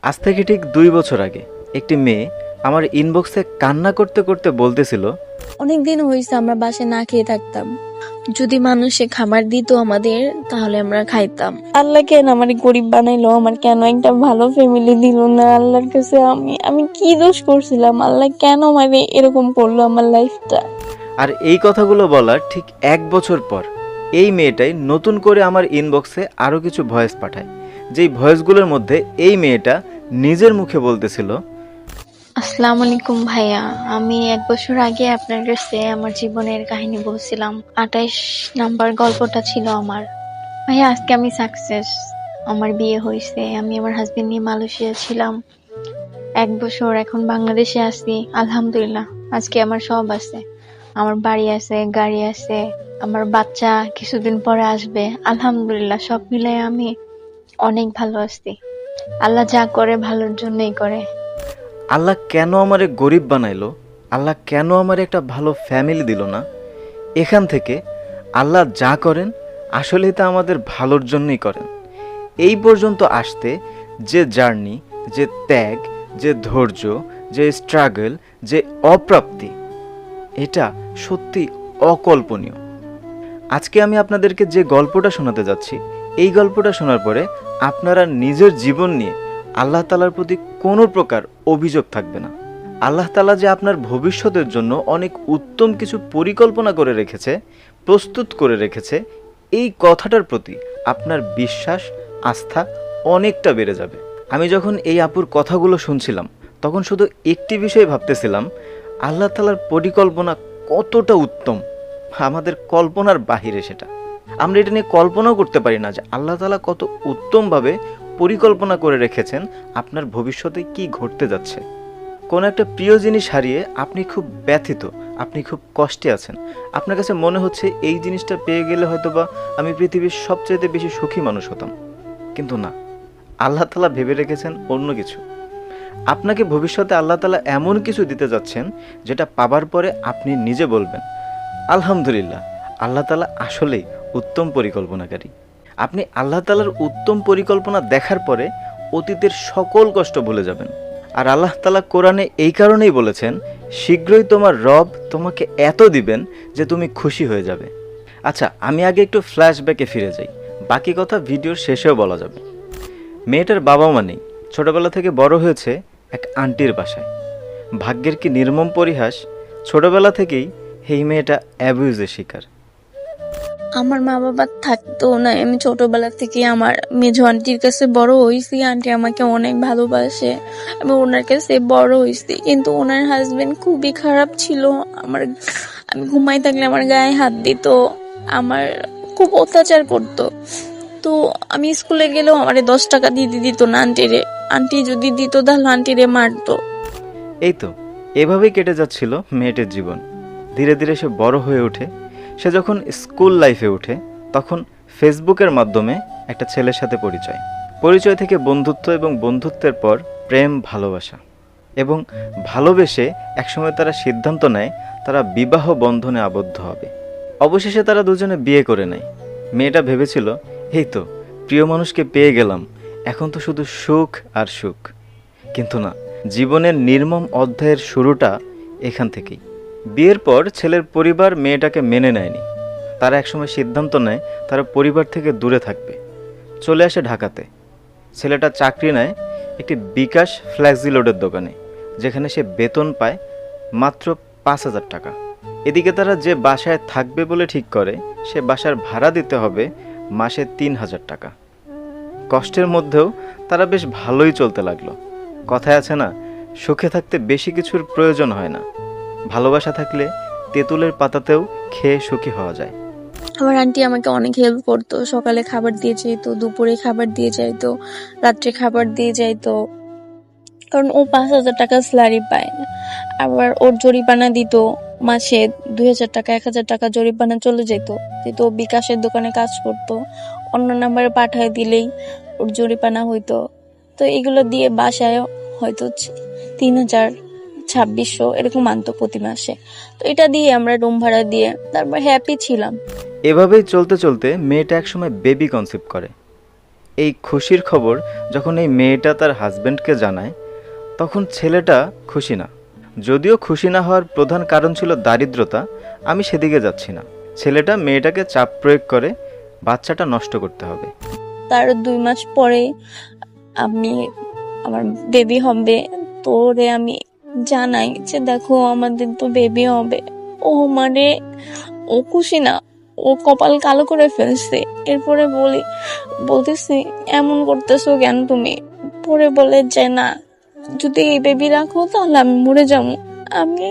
আজ থেকে ঠিক 2 বছর আগে একটি মেয়ে আমার ইনবক্সে কান্না করতে করতে বলতেছিল, অনেকদিন হয়েছে আমরা বাসায় না খেয়ে থাকতাম। যদি মানুষে খাবার দিত আমাদের, তাহলে আমরা খাইতাম। আল্লাহ কেন আমার গরিব বানাইলো? আমার কেন একটা ভালো ফ্যামিলি দিল না? আল্লাহর কাছে আমি কি দোষ করছিলাম? আল্লাহ কেন মানে এরকম করলো আমার লাইফটা? আর এই কথাগুলো বলার ঠিক 1 বছর পর এই মেয়েটাই নতুন করে আমার ইনবক্সে আরও কিছু ভয়েস পাঠায়, যেই ভয়েসগুলোর মধ্যে এই মেয়েটা নিজের মুখে বলতেছিল, আসসালামু আলাইকুম ভাইয়া, আমি 1 বছর আগে আপনার কাছে আমার জীবনের কাহিনী বলছিলাম। 28 নাম্বার গল্পটা ছিল আমার। ভাইয়া আজকে আমি সাকসেস, আমার বিয়ে হয়েছে। আমি আমার হাজবেন্ড নিয়ে মালয়েশিয়া ছিলাম 1 বছর, এখন বাংলাদেশে আছি। আলহামদুলিল্লাহ, আজকে আমার সব আছে। আমার বাড়ি আছে, গাড়ি আছে, আমার বাচ্চা কিছুদিন পরে আসবে। আলহামদুলিল্লাহ, সব মিলাই আমি অনেক ভালো আছি। আল্লাহ যা করে ভালোর জন্যই করে। আল্লাহ কেন আমারে গরিব বানাইলো, আল্লাহ কেন আমার একটা ভালো ফ্যামিলি দিল না। এখান থেকে আল্লাহ যা করেন আসলেই তা আমাদের ভালোর জন্যই করেন। এই পর্যন্ত আসতে যে জার্নি, যে ত্যাগ, যে ধৈর্য, যে স্ট্রাগল, যে অপ্রাপ্তি, এটা সত্যি অকল্পনীয়। আজকে আমি আপনাদেরকে যে গল্পটা শোনাতে যাচ্ছি, এই গল্পটা শোনার পরে আপনারা নিজের জীবন নিয়ে আল্লাহ তাআলার প্রতি কোনো প্রকার অভিযোগ থাকবে না। আল্লাহ তাআলা যে আপনার ভবিষ্যতের জন্য অনেক উত্তম কিছু পরিকল্পনা করে রেখেছে, প্রস্তুত করে রেখেছে, এই কথাটার প্রতি আপনার বিশ্বাস, আস্থা অনেকটা বেড়ে যাবে। আমি যখন এই আপুর কথাগুলো শুনছিলাম, তখন শুধু একটি বিষয় ভাবতেছিলাম, আল্লাহ তাআলার পরিকল্পনা কতটা উত্তম, আমাদের কল্পনার বাহিরে সেটা। আমরা এটা নিয়ে কল্পনাও করতে পারি না যে আল্লাহ তাআলা কত উত্তমভাবে পরিকল্পনা করে রেখেছেন আপনার ভবিষ্যতে কি ঘটতে যাচ্ছে। কোনো একটা প্রিয় জিনিস হারিয়ে আপনি খুব ব্যথিত, আপনি খুব কষ্টে আছেন, আপনার কাছে মনে হচ্ছে এই জিনিসটা পেয়ে গেলে হয়তোবা আমি পৃথিবীর সবচেয়ে বেশি সুখী মানুষ হতাম। কিন্তু না, আল্লাহ তাআলা ভেবে রেখেছেন অন্য কিছু। আপনাকে ভবিষ্যতে আল্লাহ তাআলা এমন কিছু দিতে যাচ্ছেন যেটা পাবার পরে আপনি নিজে বলবেন, আলহামদুলিল্লাহ, আল্লাহ তাআলা আসলেই উত্তম পরিকল্পনাকারী। আপনি আল্লাহ তাআলার উত্তম পরিকল্পনা দেখার পরে অতীতের সকল কষ্ট ভুলে যাবেন। আর আল্লাহ তাআলা কোরআনে এই কারণেই বলেছেন, শীঘ্রই তোমার রব তোমাকে এত দিবেন যে তুমি খুশি হয়ে যাবে। আচ্ছা, আমি আগে একটু ফ্ল্যাশব্যাকে ফিরে যাই, বাকি কথা ভিডিওর শেষেও বলা যাবে। মেয়েটার বাবা মা নেই, ছোটবেলা থেকে বড় হয়েছে এক আন্টির বাসায়। ভাগ্যের কি নির্মম পরিহাস, ছোটবেলা থেকেই এই মেয়েটা অ্যাবিউজের শিকার। আমার মা বাবা থাকতো না, আমি ছোটবেলা থেকে আমার মেজো আন্টির কাছে বড় হয়েছি। আন্টি আমাকে অনেক ভালোবাসে, আমি ওনার কাছে বড় হয়েছি। কিন্তু ওনার হাজবেন্ড খুবই খারাপ ছিল। আমি ঘুমাই থাকলে আমার গায়ে হাত দিত, আমার খুব অত্যাচার করতো। তো আমি স্কুলে গেলেও আমারে 10 টাকা দিতে দিত না আন্টিরে। আন্টি যদি দিত তাহলে আন্টিরে মারতো। এই তো এভাবেই কেটে যাচ্ছিল মেয়েটির জীবন। ধীরে ধীরে সে বড় হয়ে ওঠে। সে যখন স্কুল লাইফে ওঠে, তখন ফেসবুকের মাধ্যমে একটা ছেলের সাথে পরিচয় থেকে বন্ধুত্ব, এবং বন্ধুত্বের পর প্রেম, ভালোবাসা, এবং ভালোবেসে একসময় তারা সিদ্ধান্ত নেয় তারা বিবাহ বন্ধনে আবদ্ধ হবে। অবশেষে তারা দুজনে বিয়ে করে নেয়। মেয়েটা ভেবেছিল, এই তো প্রিয় মানুষকে পেয়ে গেলাম, এখন তো শুধু সুখ আর সুখ। কিন্তু না, জীবনের নির্মম অধ্যায়ের শুরুটা এখান থেকেই। বিয়ের পর ছেলের পরিবার মেয়েটাকে মেনে নেয়নি। তারা একসময় সিদ্ধান্ত নেয় তারা পরিবার থেকে দূরে থাকবে। চলে আসে ঢাকাতে। ছেলেটা চাকরি নেয় একটি বিকাশ ফ্ল্যাক্সিলোডের দোকানে, যেখানে সে বেতন পায় মাত্র 5,000 টাকা। এদিকে তারা যে বাসায় থাকবে বলে ঠিক করে, সে বাসার ভাড়া দিতে হবে মাসে 3,000 টাকা। কষ্টের মধ্যেও তারা বেশ ভালোই চলতে লাগলো। কথায় আছে না, সুখে থাকতে বেশি কিছুর প্রয়োজন হয় না, ভালোবাসা থাকলে তেঁতুলের পাতাতেও খেয়ে সুখী হওয়া যায়। আমার আন্টি আমাকে অনেক হেল্প করতো। সকালে খাবার দিয়ে যাইতো, দুপুরে খাবার দিয়ে যাইতো, রাত্রে খাবার দিয়ে যাইতো। কারণ ও 5,000 টাকা স্যালারি পায়। আবার ওর জরিমানা দিত মাসে 2,000 টাকা, 1,000 টাকা জরিমানা চলে যেত। যেহেতু ও বিকাশের দোকানে কাজ করতো, অন্য নাম্বারে পাঠায় দিলেই ওর জরিমানা হইতো। তো এগুলো দিয়ে বাসায় হয়তো 3,000, 2,600 এরকম আনতো প্রতি মাসে। তো এটা দিয়ে আমরা রুম ভাড়া দিয়ে তারপর হ্যাপি ছিলাম। এভাবেই চলতে চলতে মেয়েটা একসময় বেবি কনসিভ করে। এই খুশির খবর যখন এই মেয়েটা তার হাজব্যান্ডকে জানায়, তখন ছেলেটা খুশি না। যদিও খুশি না হওয়ার প্রধান কারণ ছিল দারিদ্রতা, আমি সেদিকে যাচ্ছি না। ছেলেটা মেয়েটাকে চাপ প্রয়োগ করে বাচ্চাটা নষ্ট করতে হবে। তার 2 মাস পরে আমি আমার বেবি হবে, তোরে আমি জানাই যে দেখো আমাদের তো বেবি হবে। ও মানে ও খুশি না, ও কপাল কালো করে ফেলছে। এরপরে বলতেছি এমন করতেছো কেন তুমি? পরে বলে যে না, যদি এই বেবি রাখো তাহলে আমি মরে যাবো। আমি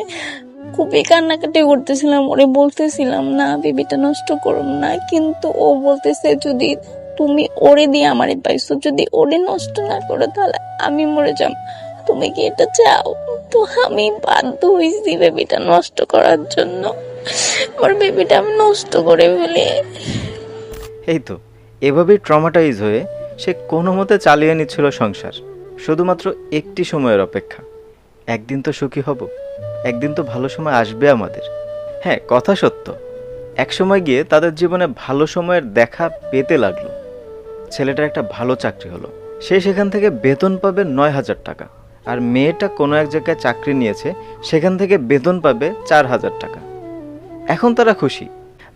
খুবই কান্নাকাটি করতেছিলাম, ওরে বলতেছিলাম না বেবিটা নষ্ট করো না, কিন্তু ও বলতেছে যদি তুমি ওরে দিয়ে আমারে পাইছো, যদি ওরে নষ্ট না করো তাহলে আমি মরে যাব, তুমি কি এটা চাও? তো আমি বাধ্য হয়েছি বেবিটা নষ্ট করার জন্য। আমার বেবিটা আমি নষ্ট করে ফেলি। এই তো এভাবেই ট্রমাটাইজ হয়ে সে কোনো মতে চালিয়ে নিচ্ছিল সংসার, শুধুমাত্র একটি সময়ের অপেক্ষা। একদিন তো সুখী হব, একদিন তো ভালো সময় আসবে আমাদের। হ্যাঁ, কথা সত্য, এক সময় গিয়ে তাদের জীবনে ভালো সময়ের দেখা পেতে লাগলো। ছেলেটার একটা ভালো চাকরি হলো, সে সেখান থেকে বেতন পাবে 9,000 টাকা। আর মেয়েটা কোনো এক জায়গায় চাকরি নিয়েছে, সেখান থেকে বেতন পাবে 4,000 টাকা। এখন তারা খুশি,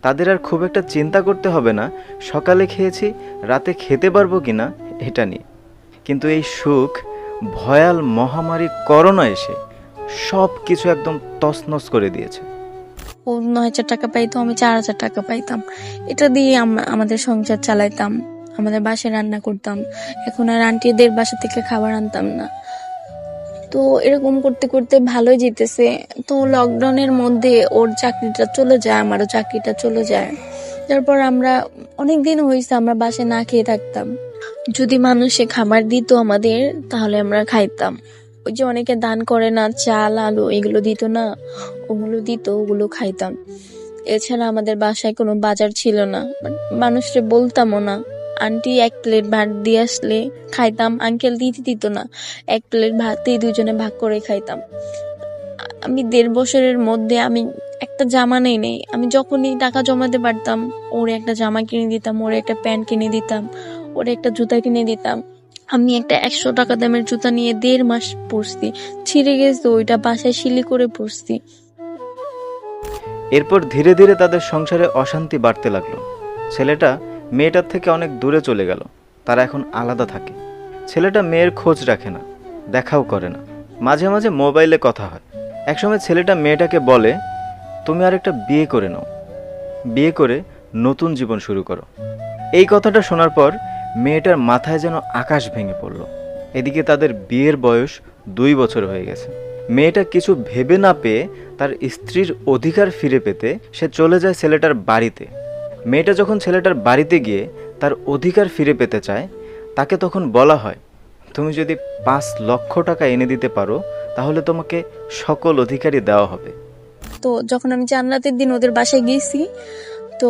তাদের আর খুব একটা চিন্তা করতে হবে না সকালে খেয়েছি রাতে খেতে পারবো কিনা এটা নিয়ে। কিন্তু এই সুখ ভয়াল মহামারী করোনা এসে সব কিছু একদম তছনছ করে দিয়েছে। ও 9,000 টাকা পাইতো, আমি 4,000 টাকা পাইতাম। এটা দিয়ে আমাদের সংসার চালাইতাম, আমাদের বাসায় রান্না করতাম। এখন আর আন্টিদের বাসা থেকে খাবার আনতাম না। তো এরকম করতে করতে ভালোই যেতেছে। তো লকডাউনের মধ্যে ওর চাকরিটা চলে যায়, আমারও চাকরিটা চলে যায়। তারপর আমরা অনেকদিন হয়েছে আমরা বাসায় না খেয়ে থাকতাম। যদি মানুষে খাবার দিত আমাদের তাহলে আমরা খাইতাম। ওই যে অনেকে দান করে না, চাল আলু এগুলো দিত না, ওগুলো দিত, ওগুলো খাইতাম। এছাড়া আমাদের বাসায় কোনো বাজার ছিল না, মানুষকে বলতামও না। আন্টি 1 প্লেট ভাত দিয়ে আসলে খাইতাম, আঙ্কেল দিতে দিত না, 1 প্লেট ভাতই দুজনে ভাগ করে খাইতাম। আমি 1.5 বছরের মধ্যে আমি একটা জামা নেই। আমি যখনই টাকা জমাতে পারতাম ওরে একটা জামা কিনে দিতাম, ওরে একটা প্যান্ট কিনে দিতাম, ওরে একটা জুতা কিনে দিতাম। আমি একটা 100 টাকা দামের জুতা নিয়ে 1.5 মাস পরছি, ছিঁড়ে গেছে, ওইটা বাসায় শিলি করে পরছি। এরপর ধীরে ধীরে তাদের সংসারে অশান্তি বাড়তে লাগলো। ছেলেটা মেয়েটার থেকে অনেক দূরে চলে গেল, তারা এখন আলাদা থাকে। ছেলেটা মেয়ের খোঁজ রাখে না, দেখাও করে না, মাঝে মাঝে মোবাইলে কথা হয়। একসময় ছেলেটা মেয়েটাকে বলে, তুমি আর একটা বিয়ে করে নাও, বিয়ে করে নতুন জীবন শুরু করো। এই কথাটা শোনার পর মেয়েটার মাথায় যেন আকাশ ভেঙে পড়ল। এদিকে তাদের বিয়ের বয়স 2 বছর হয়ে গেছে। মেয়েটা কিছু ভেবে না পেয়ে তার স্ত্রীর অধিকার ফিরে পেতে সে চলে যায় ছেলেটার বাড়িতে। মেয়েটা যখন ছেলেটার বাড়িতে গিয়ে তার অধিকার ফিরে পেতে চায়, তাকে তখন বলা হয়, তুমি যদি 5 লক্ষ টাকা এনে দিতে পারো তাহলে তোমাকে সকল অধিকারই দেওয়া হবে। তো যখন আমি জান্নাতের দিন ওদের বাসায় গেছি, তো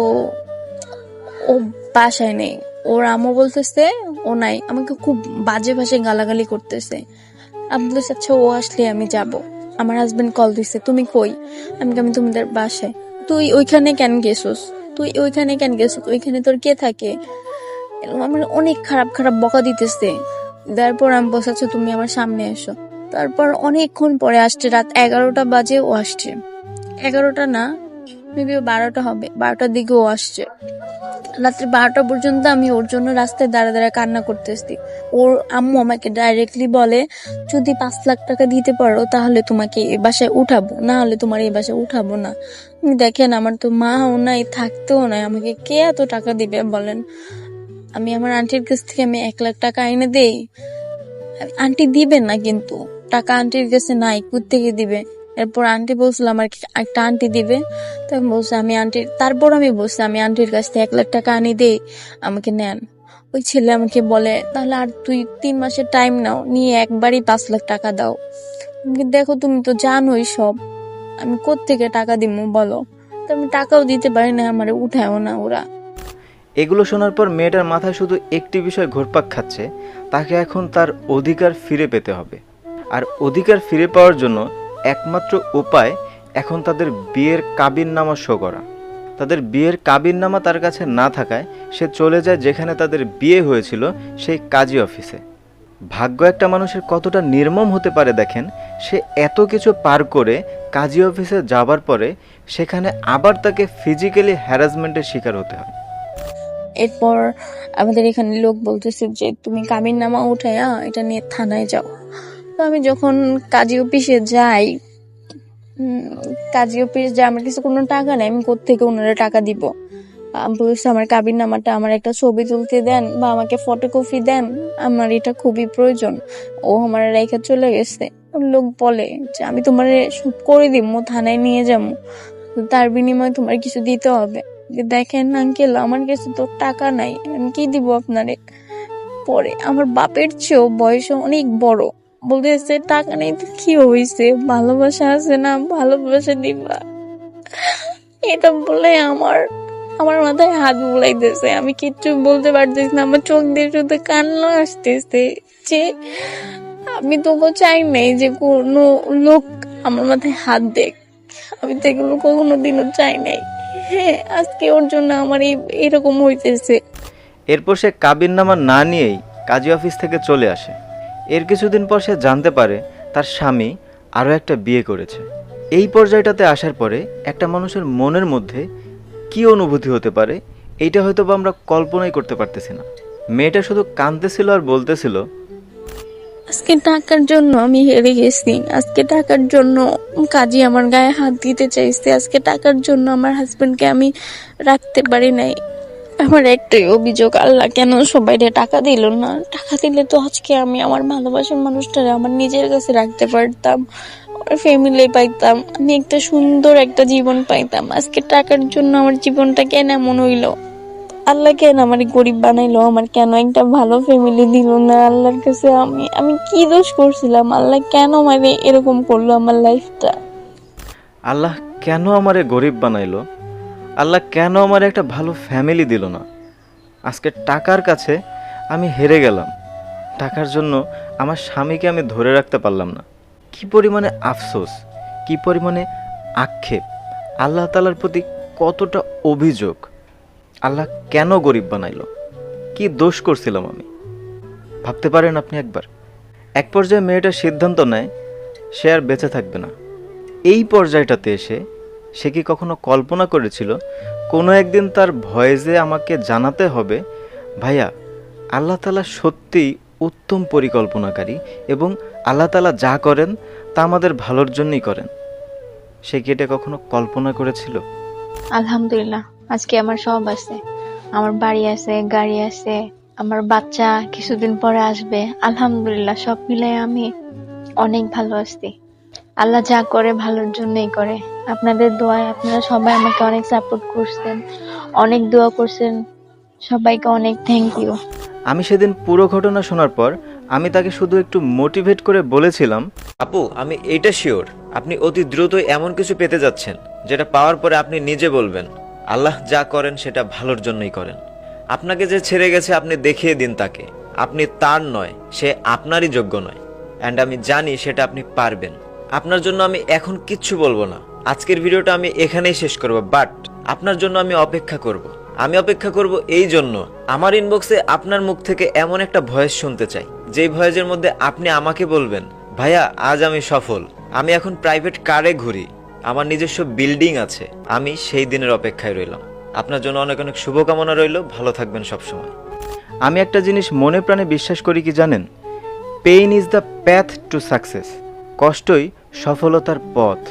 ও বাসায় নেই। ওর আম্মু বলতেছে ও নাই, আমাকে খুব বাজে ভাষায় গালাগালি করতেছে। আমি বলছি আচ্ছা ও আসলে আমি যাব। আমার হাজবেন্ড কল দিছে, তুমি কই? আমি তোমাদের বাসায়। তুই ওইখানে কেন গেছিস? ওইখানে তোর কে থাকে? এরকম আমার অনেক খারাপ খারাপ বকা দিতেছে। তারপর আমি বসাচ্ছি তুমি আমার সামনে এসো। তারপর অনেকক্ষণ পরে আসছে, রাত 11টা বাজে ও আসছে। 11টা না, মেবি 12টা হবে, 12টার দিকে ও আসছে। রাত্রে 12টা পর্যন্ত আমি ওর জন্য রাস্তায় দাঁড়া দাঁড়া কান্না করতেছি। ওর আম্মু আমাকে ডাইরেক্টলি বলে, যদি 5 লাখ টাকা দিতে পারো তাহলে তোমাকে এই বাসায় উঠাবো, না হলে তোমার এই বাসায় উঠাবো না। দেখেন আমার তো মাও নাই, থাকতেও নাই, আমাকে কে এত টাকা দিবে বলেন? আমি আমার আন্টির কাছ থেকে আমি 1 লাখ টাকা এনে দেই, আন্টি দিবে না, কিন্তু টাকা আন্টির কাছে নাই, কোত্থেকে দিবে? এরপর আন্টি বলছিল আমার একটা আন্টি দিবে। তারপর আমি বলছি আমি আন্টির কাছ থেকে 1 লাখ টাকা আনি দেই, আমাকে নেন। ওই ছেলে আমাকে বলে তাহলে আর তুই 3 মাসের টাইম নাও, নিয়ে একবারই 5 লাখ টাকা দাও। দেখো তুমি তো জানোই সব, আমি কোত্থেকে টাকা দিব বলো? তো আমি টাকাও দিতে পারি না, আমারে উঠায়ও না ওরা। এগুলো শোনার পর মেয়েটার মাথায় শুধু একটি বিষয় ঘুরপাক খাচ্ছে, তাকে এখন তার অধিকার ফিরে পেতে হবে। আর অধিকার ফিরে পাওয়ার জন্য একমাত্র উপায় এখন তাদের বিয়ের কাবিননামা শো করা। তাদের বিয়ের কাবিননামা তার কাছে না থাকায় সে চলে যায় যেখানে তাদের বিয়ে হয়েছিল, সেই কাজী অফিসে। ভাগ্য একটা মানুষের কতটা নির্মম হতে পারে দেখেন, সে এত কিছু পার করে কাজী অফিসে যাবার পরে সেখানে আবার তাকে ফিজিক্যালি হ্যারাসমেন্টের শিকার হতে হয়। এরপর আমাদের এখানে লোক বলতেছে যে তুমি কাবিননামা উঠাইয়া এটা নিয়ে থানায় যাও। তো আমি যখন কাজী অফিসে যাই, কাজী অফিস যে আমার কাছে কোনো টাকা নেই, আমি কোত্থেকে ওনারা টাকা দিব? আমি বলছি আমার কাবিননামাটা, আমার একটা ছবি তুলতে দেন বা আমাকে ফটোকপি দেন, আমার এটা খুবই প্রয়োজন। ও আমার রেখে চলে গেছে। লোক বলে যে আমি তোমার সব করে দিব, থানায় নিয়ে যাবো, তার বিনিময়ে তোমার কিছু দিতে হবে। দেখেন আঙ্কেল, আমার কাছে তো টাকা নাই, আমি কি দিব আপনারে? পরে আমার বাপের চেয়েও বয়স অনেক বড় বলতেছে টাকা নেই তো কি হয়েছে, ভালোবাসা আছে না, ভালোবাসা দিবা। এটা বলে আমার আমার মাথায় হাত বুলাইতেছে, আমি কিচ্ছু বলতে পারতেছি না, আমার চোখ দিয়ে শুধু কান্না আসতেছে যে আমি তবু চাই নাই যে কোনো লোক আমার মাথায় হাত দেখ, আমি তো এগুলো কোনোদিনও চাই নাই। হ্যাঁ, আজকে ওর জন্য আমার এরকম হইতেছে। এরপর সে কাবিননামা না নিয়েই কাজী অফিস থেকে চলে আসে। এর কিছুদিন পর সে জানতে পারে তার স্বামী আরও একটা বিয়ে করেছে। এই পর্যায়টাতে আসার পরে একটা মানুষের মনের মধ্যে কী অনুভূতি হতে পারে, এইটা হয়তো বা আমরা কল্পনাই করতে পারতেছি না। মেয়েটা শুধু কাঁদতেছিল আর বলতেছিল, আজকে টাকার জন্য আমি হেরে গেছি, আজকে টাকার জন্য কাজী আমার গায়ে হাত দিতে চাইছে, আজকে টাকার জন্য আমার হাজবেন্ডকে আমি রাখতে পারি নাই। আমার একটাই অভিযোগ, আল্লাহ কেন সবাইকে টাকা দিল না? টাকা দিলে তো আজকে আমি আমার ভালোবাসার মানুষটারে আমার নিজের কাছে রাখতে পারতাম, আমার ফ্যামিলি পাইতাম, আমি একটা সুন্দর একটা জীবন পাইতাম। আজকে টাকার জন্য আমার জীবনটা কেন এমন হইলো? আল্লাহ কেন আমার গরিব বানাইলো? আমার কেন একটা ভালো ফ্যামিলি দিল না? আল্লাহর কাছে আমি কি দোষ করছিলাম? আল্লাহ কেন মানে এরকম করলো আমার লাইফটা? আল্লাহ কেন আমারে গরিব বানাইলো? আল্লাহ কেন আমার একটা ভালো ফ্যামিলি দিল না? আজকে টাকার কাছে আমি হেরে গেলাম, টাকার জন্য আমার স্বামীকে আমি ধরে রাখতে পারলাম না। কি পরিমাণে আফসোস, কি পরিমাণে আক্ষেপ, আল্লাহ তাআলার প্রতি কতটা অভিযোগ। আল্লাহ কেন গরিব বানাইলো? কি দোষ করছিলাম আমি? ভাবতে পারেন আপনি একবার। এক পর্যায়ে মেয়েটা সিদ্ধান্ত নেয় সে আর বেঁচে থাকবে না। এই পর্যায়টাতে এসে সে কি কখনো কল্পনা করেছিল কোনো একদিন তার ভয়েসে আমাকে জানাতে হবে, ভাইয়া আল্লাহ তাআলা সত্যিই উত্তম পরিকল্পনাকারী এবং আল্লাহ তাআলা যা করেন তা আমাদের ভালোর জন্যই করেন? সে কি এটা কখনো কল্পনা করেছিল? আলহামদুলিল্লাহ, আজকে আমার সব আছে, আমার বাড়ি আছে, গাড়ি আছে, আমার বাচ্চা কিছুদিন পরে আসবে। আলহামদুলিল্লাহ, সব মিলে আমি অনেক ভালো আছি। আল্লাহ যা করে ভালোর জন্যই করে। আপনাদের দোয়ায় আপনারা সবাই আমাকে অনেক সাপোর্ট করছেন, অনেক দোয়া করছেন, সবাইকে অনেক থ্যাংক ইউ। আমি সেদিন পুরো ঘটনা শোনার পর আমি তাকে শুধু একটু মোটিভেট করে বলেছিলাম, আপু আমি এইটা শিওর আপনি অতি দ্রুতই এমন কিছু পেতে যাচ্ছেন যেটা পাওয়ার পরে আপনি নিজে বলবেন আল্লাহ যা করেন সেটা ভালোর জন্যই করেন। আপনাকে যে ছেড়ে গেছে আপনি দেখিয়ে দিন তাকে আপনি তার নয়, সে আপনারই যোগ্য নয়। অ্যান্ড আমি জানি সেটা আপনি পারবেন। আপনার জন্য আমি এখন কিচ্ছু বলবো না, আজকের ভিডিওটা আমি এখানেই শেষ করব। বাট আপনার জন্য আমি অপেক্ষা করব। আমি অপেক্ষা করব এই জন্য আমার ইনবক্সে আপনার মুখ থেকে এমন একটা ভয়েস শুনতে চাই, যেই ভয়েসের মধ্যে আপনি আমাকে বলবেন, ভাইয়া আজ আমি সফল, আমি এখন প্রাইভেট কারে ঘুরি, আমার নিজস্ব বিল্ডিং আছে। আমি সেই দিনের অপেক্ষায় রইলাম। আপনার জন্য অনেক অনেক শুভকামনা রইল। ভালো থাকবেন সবসময়। আমি একটা জিনিস মনে প্রাণে বিশ্বাস করি কি জানেন, pain is the path to success. কষ্টই সফলতার পথ।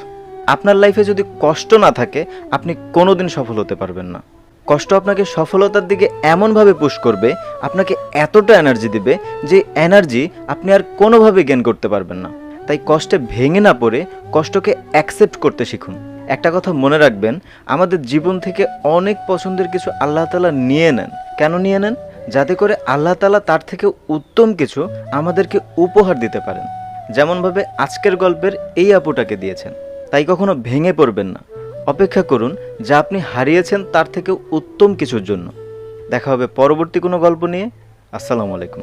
আপনার লাইফে যদি কষ্ট না থাকে আপনি কোনোদিন সফল হতে পারবেন না। কষ্ট আপনাকে সফলতার দিকে এমনভাবে পুশ করবে, আপনাকে এতটা এনার্জি দিবে যে এনার্জি আপনি আর কোনোভাবে গেইন করতে পারবেন না। তাই কষ্টে ভেঙে না পড়ে কষ্টকে অ্যাকসেপ্ট করতে শিখুন। একটা কথা মনে রাখবেন, আমাদের জীবন থেকে অনেক পছন্দের কিছু আল্লাহ তাআলা নিয়ে নেন। কেন নিয়ে নেন? যাতে করে আল্লাহ তাআলা তার থেকে উত্তম কিছু আমাদেরকে উপহার দিতে পারেন, যেমনভাবে আজকের গল্পের এই আপুটাকে দিয়েছেন। তাই কখনো ভেঙে পড়বেন না, অপেক্ষা করুন যা আপনি হারিয়েছেন তার থেকে উত্তম কিছুর জন্য। দেখা হবে পরবর্তী কোনো গল্প নিয়ে। আসসালামু আলাইকুম।